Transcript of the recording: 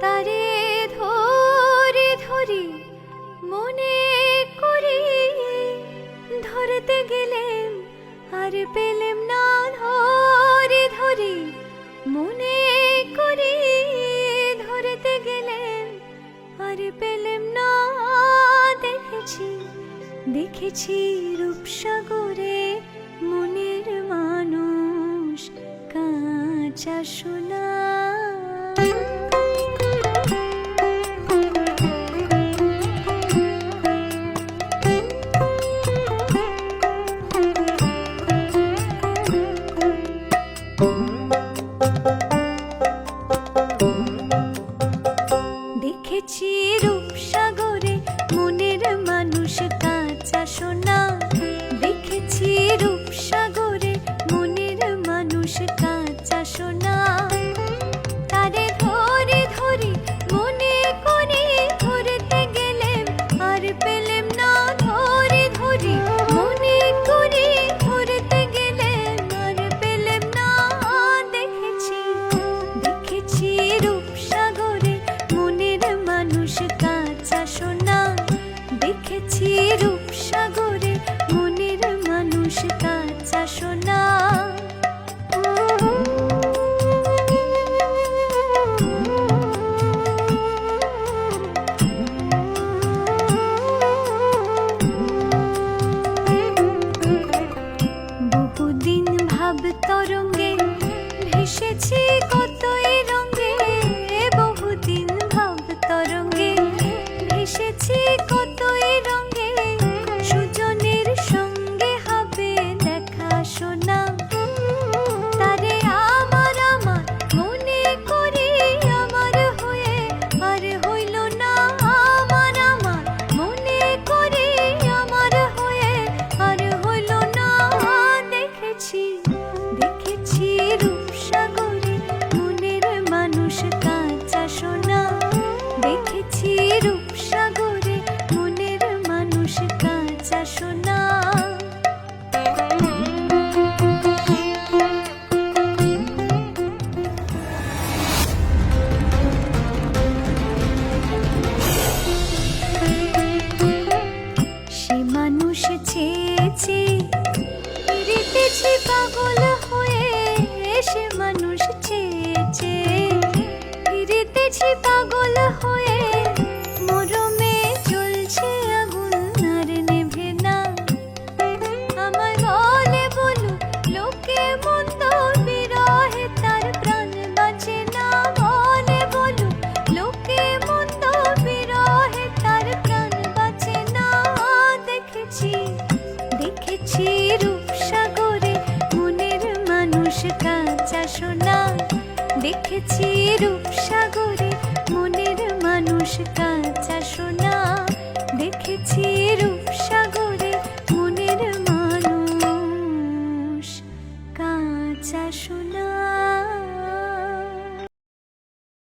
তারে ধরি ধরি মনে করি, ধরতে গেলেম আর পেলেম না। ধরি ধরি মনে করি, ধরতে গেলেম আর পেলেম না। দেখেছি দেখেছি রূপসাগরে মনের মানুষ কাঁচা সোনা। দেখেছি রূপসাগরে মনের মানুষ কাঁচা সোনা। দেখেছি রূপসাগরে মনের মানুষ কাঁচা সোনা। তারে ধরি ধরি মনে করি, ধরতে গেলেম আর পেলেম না। ধরি ধরি মনে করি, ধরতে গেলেম আর পেলেম না। দেখেছি দেখেছি রূপসাগরে মনের মানুষ কাঁচা সোনা। দেখেছি রূপসাগরে মনের মানুষ কাঁচা সোনা। বহুদিন ভাব তরঙ্গে ভেসেছি কতই রঙে। বহুদিন ভাব তরঙ্গে ভেসেছি কতই রঙে। সুজনের সঙ্গে হবে দেখা সোনা। তারে আমার আমার মনে করি, আমার হয়ে আর হইল না। আমার আমার মনে করি, আমার হয়ে আর হইল না। দেখেছি দেখেছি রূপসাগরে মনের মানুষ কাঁচা সোনা। দেখেছি রূপসাগরে মনের মানুষ কাঁচা সোনা। সে মানুষ চেয়েছে ফিরিতেছি পাগল হয়ে। সে মানুষ চেয়েছে ফিরিতেছি পাগল হয়ে। মরমে চলছে আগুন আর নেভে না। আমায় বলে বলু লোকে মন্দ, বিরহে তার প্রাণ বাঁচে না। বলে বলু লোকে মন্দ, বিরহে তার প্রাণ বাঁচে না। দেখেছি দেখেছি রূপসাগরে মনের মানুষ কাঁচা সোনা। দেখেছি রূপসাগরে মনের মানুষ কাঁচা সোনা। দেখেছি রূপসাগরে